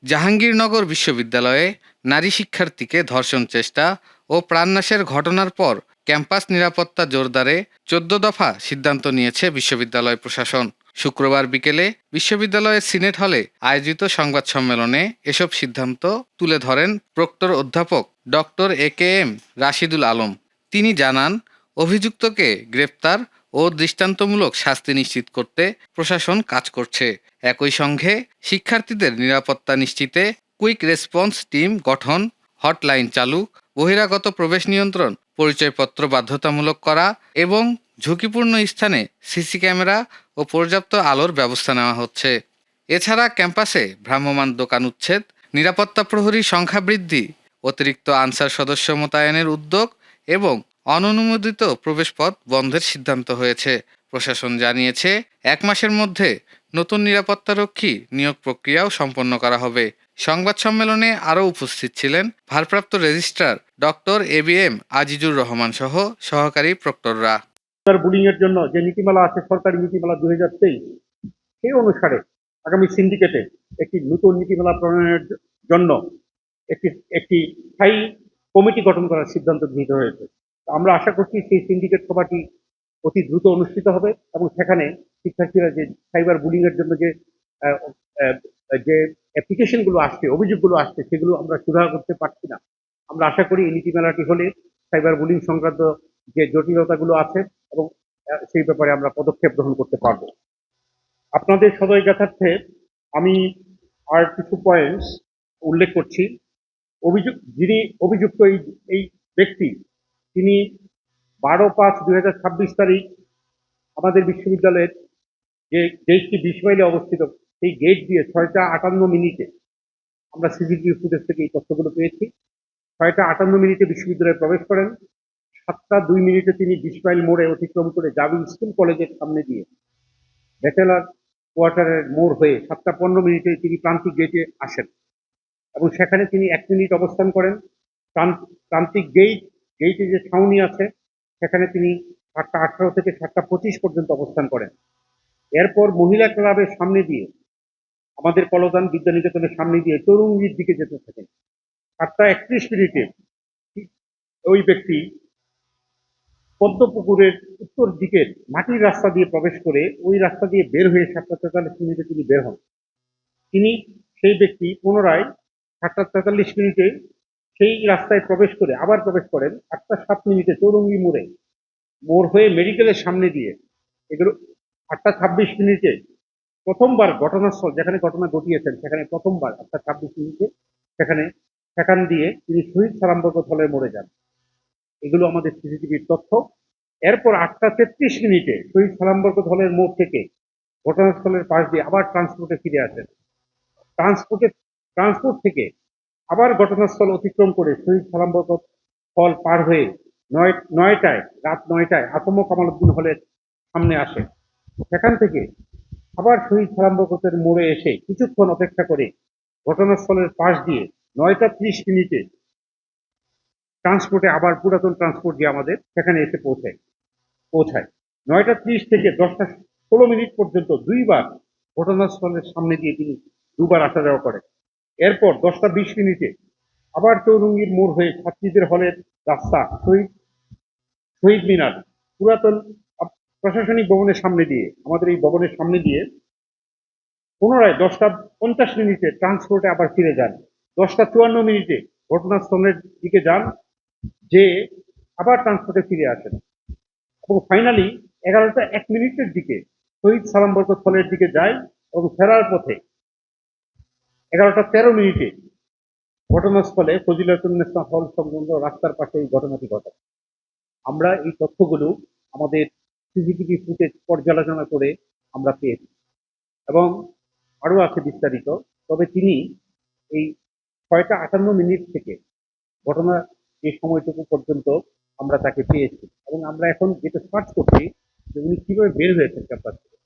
জাহাঙ্গীরনগর বিশ্ববিদ্যালয়ে নারী শিক্ষার্থীকে ধর্ষণ চেষ্টা ও প্রাণনাশের ঘটনার পর ক্যাম্পাস নিরাপত্তা জোরদারে ১৪ দফা সিদ্ধান্ত নিয়েছে বিশ্ববিদ্যালয় প্রশাসন। শুক্রবার বিকেলে বিশ্ববিদ্যালয়ের সিনেট হলে আয়োজিত সংবাদ সম্মেলনে এসব সিদ্ধান্ত তুলে ধরেন প্রক্টর অধ্যাপক ডক্টর এ.কে.এম. রাশিদুল আলম। তিনি জানান, অভিযুক্তকে গ্রেপ্তার ও দৃষ্টান্তমূলক শাস্তি নিশ্চিত করতে প্রশাসন কাজ করছে। একই সঙ্গে শিক্ষার্থীদের নিরাপত্তা নিশ্চিতে কুইক রেসপন্স টিম গঠন, হটলাইন চালু, বহিরাগত প্রবেশ নিয়ন্ত্রণ, পরিচয়পত্র বাধ্যতামূলক করা এবং ঝুঁকিপূর্ণ স্থানে সিসি ক্যামেরা ও পর্যাপ্ত আলোর ব্যবস্থা নেওয়া হচ্ছে। এছাড়া ক্যাম্পাসে ভ্রাম্যমাণ দোকান উচ্ছেদ, নিরাপত্তা প্রহরী সংখ্যা বৃদ্ধি, অতিরিক্ত আনসার সদস্য মোতায়েনের উদ্যোগ এবং অননুমোদিত প্রবেশপথ বন্ধের সিদ্ধান্ত হয়েছে। প্রশাসন জানিয়েছে, ১ মাসের মধ্যে নতুন নিরাপত্তারক্ষী নিয়োগ প্রক্রিয়াও সম্পন্ন করা হবে। সংবাদ সম্মেলনে আরও উপস্থিত ছিলেন ভারপ্রাপ্ত registrar doctor A B M. Azizur Rahman সহ সহকারী প্রক্টররা। বুলিং এর জন্য যে নীতিমালা আছে, সরকারি নীতিমালা ২০২৩, সেই অনুসারে আগামী সিন্ডিকেটে একটি নতুন নীতিমালা প্রণয়নের জন্য একটি একটি স্থায়ী কমিটি গঠন করার সিদ্ধান্ত গৃহীত হয়েছে। আমরা আশা করছি সেই সিন্ডিকেট সভাটি অতি দ্রুত অনুষ্ঠিত হবে এবং সেখানে শিক্ষার্থীরা যে সাইবার বুলিং এর জন্য যে আহ, আহ, যে অ্যাপ্লিকেশনগুলো আসছে, অভিযোগগুলো আসছে, সেগুলো আমরা সুরাহা করতে পারছি না। আমরা আশা করি এই নীতিমালাটি হলে সাইবার বুলিং সংক্রান্ত যে জটিলতাগুলো আছে এবং সেই ব্যাপারে আমরা পদক্ষেপ গ্রহণ করতে পারবো। আপনাদের সদয় জ্ঞাতার্থে আমি আর কিছু পয়েন্টস উল্লেখ করছি। যিনি অভিযুক্ত এই ব্যক্তি, তিনি ১২/৫/২০২৬ তারিখ আমাদের বিশ্ববিদ্যালয়ের যে গেটটি ২০ মাইলে অবস্থিত, সেই গেট দিয়ে ৬টা ৫৮ মিনিটে, আমরা সিসিটিভি ফুটেজ থেকে এই তথ্যগুলো পেয়েছি, ৬টা ৫৮ মিনিটে বিশ্ববিদ্যালয়ে প্রবেশ করেন। ৭টা ২ মিনিটে তিনি ২০ মাইল মোড়ে অতিক্রম করে জাবি স্কুল কলেজের সামনে দিয়ে ব্যাচেলার কোয়ার্টারের মোড় হয়ে ৭টা ১৫ মিনিটে তিনি প্রান্তিক গেটে আসেন এবং সেখানে তিনি ১ মিনিট অবস্থান করেন। প্রান্তিক গেটে যে ছাউনি আছে, সেখানে তিনি ৭টা ১৮ থেকে ৭টা ২৫ পর্যন্ত অবস্থান করেন। এরপর মহিলা ক্লাবের সামনে দিয়ে, আমাদের কলদান বিদ্যানিকেতনের সামনে দিয়ে তরুঙ্গির দিকে যেতে থাকেন। ৭টা ৩১ মিনিটে ওই ব্যক্তি পদ্মপুকুরের উত্তর দিকের মাটির রাস্তা দিয়ে প্রবেশ করে ওই রাস্তা দিয়ে বের হয়ে ৭টা ৪৩ মিনিটে তিনি বের হন। তিনি, সেই ব্যক্তি, পুনরায় ৭টা ৪৩ মিনিটে সেই রাস্তায় প্রবেশ করে আবার প্রবেশ করেন ৮টা ৭ মিনিটে চৌরঙ্গি মোড় হয়ে মেডিকেলের সামনে দিয়ে। এগুলো ৮টা ২৬ মিনিটে প্রথমবার ঘটনাস্থল যেখানে ঘটনা ঘটিয়েছেন সেখানে প্রথমবার ৮টা ২৬ মিনিটে সেখান দিয়ে তিনি শহীদ সালাম বরকত হলের মোড়ে যান। এগুলো আমাদের সিসিটিভির তথ্য। এরপর ৮টা ৩৩ মিনিটে শহীদ সালাম বরকত হলের মোড় থেকে ঘটনাস্থলের পাশ দিয়ে আবার ট্রান্সপোর্টে ফিরে আসেন। ট্রান্সপোর্ট থেকে আবার ঘটনাস্থল অতিক্রম করে শহীদ সালাম বরকত হল পার হয়ে রাত ৯টায় আতম কামাল উদ্দিন হলের সামনে আসে। সেখান থেকে আবার শহীদ সালাম বরকতের মোড়ে এসে কিছুক্ষণ অপেক্ষা করে ঘটনাস্থলের পাশ দিয়ে ৯টা ৩০ মিনিটে ট্রান্সপোর্টে আবার পুরাতন ট্রান্সপোর্ট দিয়ে আমাদের সেখানে এসে পৌঁছায়। ৯টা ৩০ থেকে ১০টা ১৬ মিনিট পর্যন্ত দুইবার ঘটনাস্থলের সামনে দিয়ে তিনি দুবার আসা যাওয়া করেন। এরপর ১০টা ২০ মিনিটে আবার চৌরঙ্গির মোড় হয়ে ছাত্রীদের হলের রাস্তা, শহীদ মিনার, পুরাতন প্রশাসনিক ভবনের সামনে দিয়ে, আমাদের এই ভবনের সামনে দিয়ে পুনরায় ১০টা ৫০ মিনিটে ট্রান্সপোর্টে আবার ফিরে যান। ১০টা ৫৪ মিনিটে ঘটনাস্থলের দিকে যান, যে আবার ট্রান্সপোর্টে ফিরে আসেন এবং ফাইনালি ১১টা ১ মিনিটের দিকে শহীদ সালাম বরকত হলের দিকে যায় এবং ফেরার পথে ১১টা ১৩ মিনিটে ঘটনাস্থলে ফজিলাতুন্নেসা হল সংলগ্ন রাস্তার পাশে এই ঘটনাটি ঘটে। আমরা এই তথ্যগুলো আমাদের সিসিটিভি ফুটেজ পর্যালোচনা করে আমরা পেয়েছি এবং আরও আছে বিস্তারিত। তবে তিনি এই ৬টা ৫৮ মিনিট থেকে ঘটনা যে সময়টুকু পর্যন্ত আমরা তাকে পেয়েছি এবং আমরা এখন যেটা সার্চ করছি যে উনি কিভাবে বের হয়েছেন ক্যাম্পাস থেকে,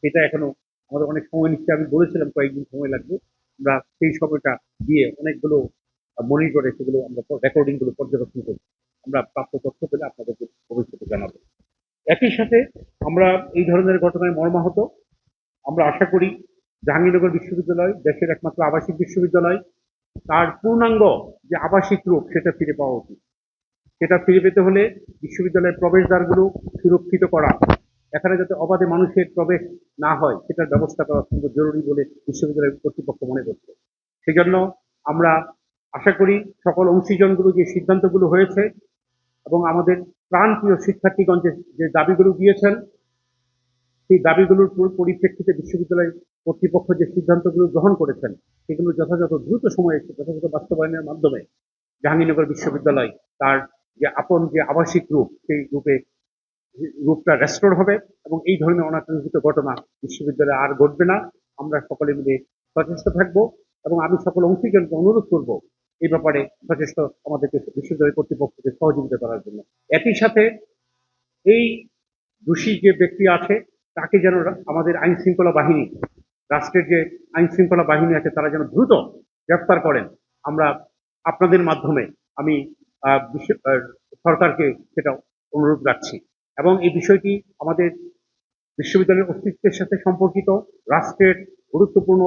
সেটা এখনো আমাদের অনেক সময় নিচ্ছে। আমি বলেছিলাম কয়েকদিন সময় লাগবে। আমরা সেই সময়টা দিয়ে অনেকগুলো মনিটরে সেগুলো আমরা রেকর্ডিং গুলো পর্যবেক্ষণ করছি। আমরা প্রাপ্ত তথ্য পেলে আপনাদেরকে ভবিষ্যতে জানাবো। একই সাথে আমরা এই ধরনের ঘটনায় মর্মাহত। আমরা আশা করি জাহাঙ্গীরনগর বিশ্ববিদ্যালয় দেশের একমাত্র আবাসিক বিশ্ববিদ্যালয়, তার পূর্ণাঙ্গ যে আবাসিক রূপ সেটা ফিরে পাওয়া উচিত। সেটা ফিরে পেতে হলে বিশ্ববিদ্যালয়ের প্রবেশদ্বারগুলো সুরক্ষিত করা, এখানে যাতে অবাধে মানুষের প্রবেশ না হয় সেটার ব্যবস্থা করা অত্যন্ত জরুরি বলে বিশ্ববিদ্যালয়ের কর্তৃপক্ষ মনে করছে। সেই জন্য আমরা আশা করি সকল অংশীজনগুলো যে সিদ্ধান্তগুলো হয়েছে এবং আমাদের প্রাণপ্রিয় শিক্ষার্থীগণ যে দাবিগুলো দিয়েছেন, সেই দাবিগুলোর পরিপ্রেক্ষিতে বিশ্ববিদ্যালয় কর্তৃপক্ষ যে সিদ্ধান্তগুলো গ্রহণ করেছেন সেগুলো যথাযথ দ্রুত সময়ে যথাযথ বাস্তবায়নের মাধ্যমে জাহাঙ্গীরনগর বিশ্ববিদ্যালয় তার যে আপন যে আবাসিক রূপ সেই রূপটা রেস্টোর হবে এবং এই ধরনের অনাকাঙ্ক্ষিত ঘটনা বিশ্ববিদ্যালয়ে আর ঘটবে না। আমরা সকলে মিলে সচেষ্ট থাকব এবং আমি সকল অংশীজনকে অনুরোধ করব এই ব্যাপারে সচেষ্ট আমাদেরকে বিশ্ববিদ্যালয় কর্তৃপক্ষকে সহযোগিতা করার জন্য। একই সাথে এই দোষী যে ব্যক্তি আছে তাকে যেন আমাদের আইন শৃঙ্খলা বাহিনী, রাষ্ট্রের যে আইন শৃঙ্খলা বাহিনী আছে তারা যেন দ্রুত গ্রেফতার করেন। আমরা আপনাদের মাধ্যমে আমি সরকারকে সেটা অনুরোধ রাখছি এবং এই বিষয়টি আমাদের বিশ্ববিদ্যালয়ের অস্তিত্বের সাথে সম্পর্কিত রাষ্ট্রের গুরুত্বপূর্ণ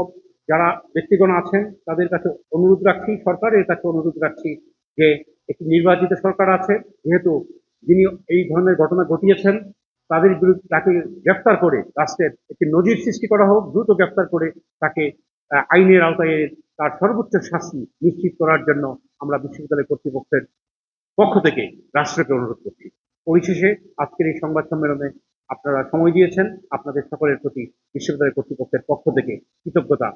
যারা ব্যক্তিগণ আছেন তাদের কাছে অনুরোধ রাখছি, সরকারের কাছে অনুরোধ রাখছি যে একটি নির্বাচিত সরকার আছে, যেহেতু যিনি এই ধরনের ঘটনা ঘটিয়েছেন তাদের বিরুদ্ধে তাকে গ্রেফতার করে রাষ্ট্রের একটি নজির সৃষ্টি করা হোক, দ্রুত গ্রেফতার করে তাকে আইনের আওতায় তার সর্বোচ্চ শাস্তি নিশ্চিত করার জন্য আমরা বিশ্ববিদ্যালয় কর্তৃপক্ষের পক্ষ থেকে রাষ্ট্রকে অনুরোধ করছি। পরিশেষে আজকের এই সংবাদ সম্মেলনে আপনারা সময় দিয়েছেন, আপনাদের সকলের প্রতি বিশ্ববিদ্যালয় কর্তৃপক্ষের পক্ষ থেকে কৃতজ্ঞতা